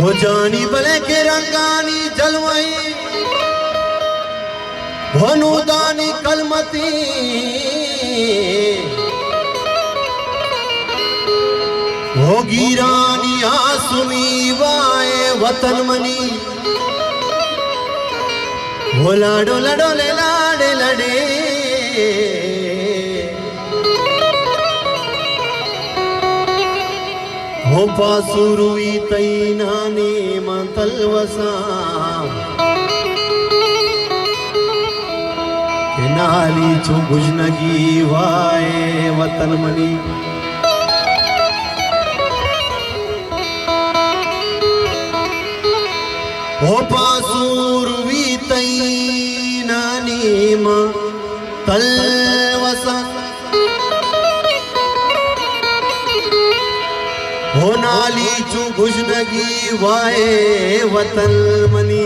हो जानी भले के रंगानी जलवाई भनुदानी कलमती हो गिरानी आसुमी वाए वतन मनी हो लाडो लडो ले लाडे लडे हो पासुरुई तैनाने मंतलवसा के नाली चु गुजनगी वाए वतन मनी हो पासुरुई तैनाने मंतलवसा हो नाली चू गुजनगी वाए वतन मनी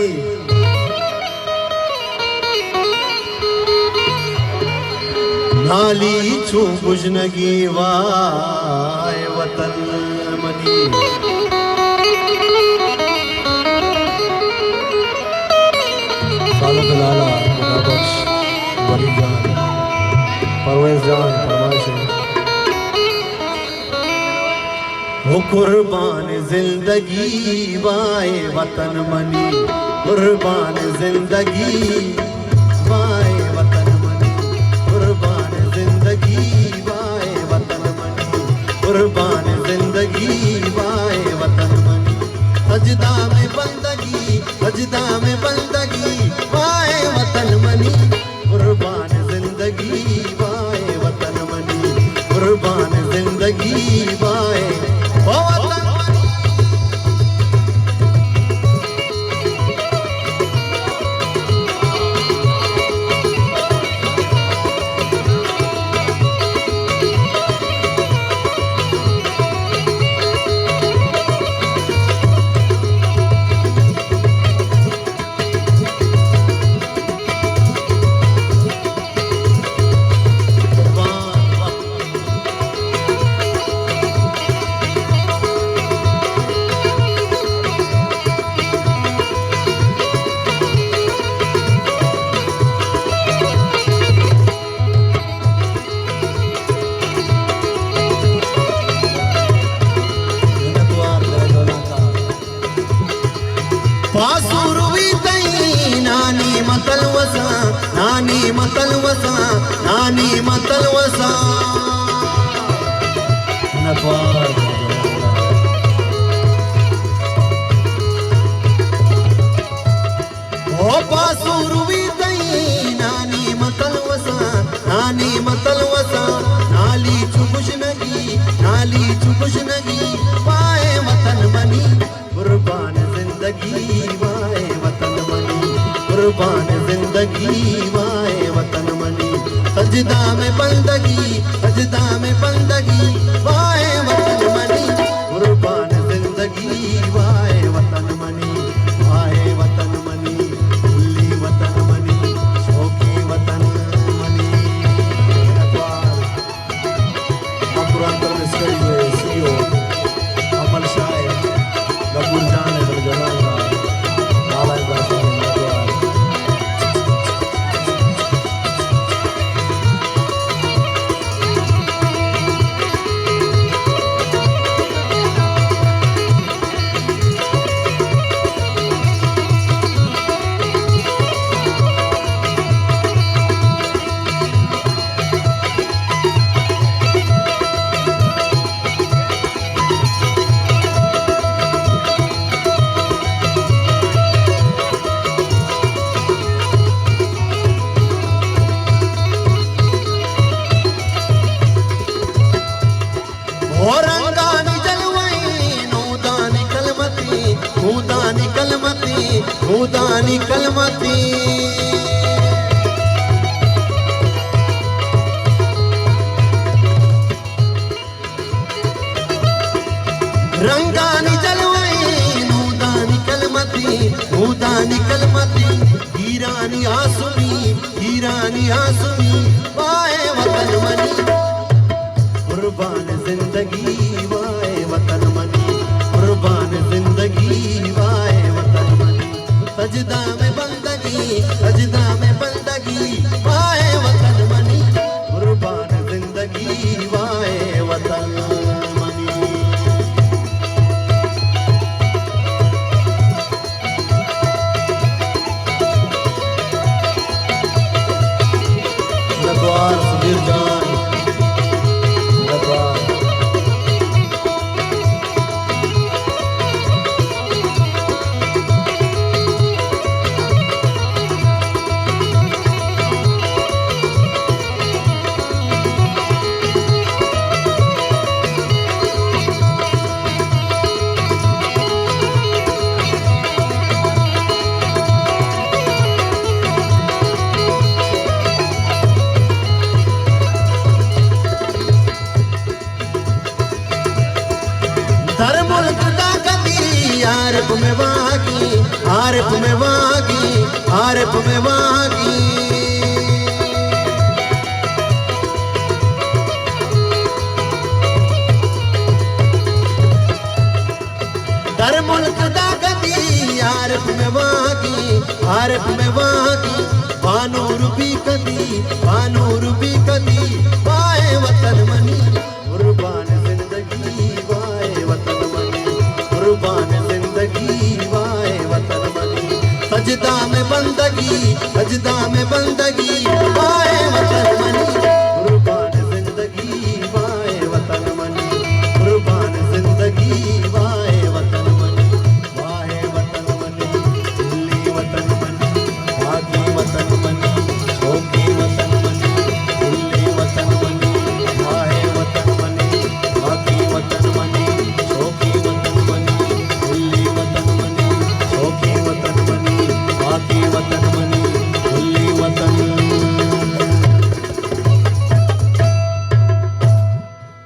नाली चू गुजनगी वाए वतन मनी सालक लाला मुनाबख्श वली जान परवेज जान फरमाइश हो कुर्बान जिंदगी वाए वतन मनी कुर्बान जिंदगी वाए वतन मनी कुर्बान जिंदगी वाए वतन मनी कुर्बान जिंदगी वाए वतन मनी सजदा में बंदगी वाए वतन मनी कुर्बान जिंदगी वाए वतन मनी कुर्बान जिंदगी वाए पासुरुई तई नानी मतलवसा नानी मतलवसा नानी मतलवसा नतवार ओ पासुरुई तई नानी मतलवसा नाली चुकुशनगी पाए वतन मनी कुर्बान जिंदगी वाए वतन मनी कुर्बान जिंदगी वाए वतन मनी सजदा में बंदगी वाए वतन मनी कुर्बान जिंदगी वाए वतन मनी वाए वतन मनी उल्ली वतन मनी शौकी वतन मनी कुरान पर मिस्करी हुए सीओ अमल शाह गबूर जान है जलाल नाला इब्राहिम खुदानी कलमती रंगानी जलवाई नूदानी कलमती हीरानी आसुमी वाए वतन मनी कुर्बान जिंदगी वाए वतन मनी कुर्बान जिंदगी सजदा में बंदगी, सजदा में बंदगी, वाहे वतन मनी कुर्बान जिंदगी, वाहे वतन मनी। नगवार सुधीर जान, नगवार। दर मुल्क दा कदी आरिफ में वागी, आरिफ में वागी, आरिफ में वागी। दर मुल्क दा कदी आरिफ में वागी, आरिफ में वागी। बानूर भी कदी, बानूर भी कदी, वाहे वतन मनी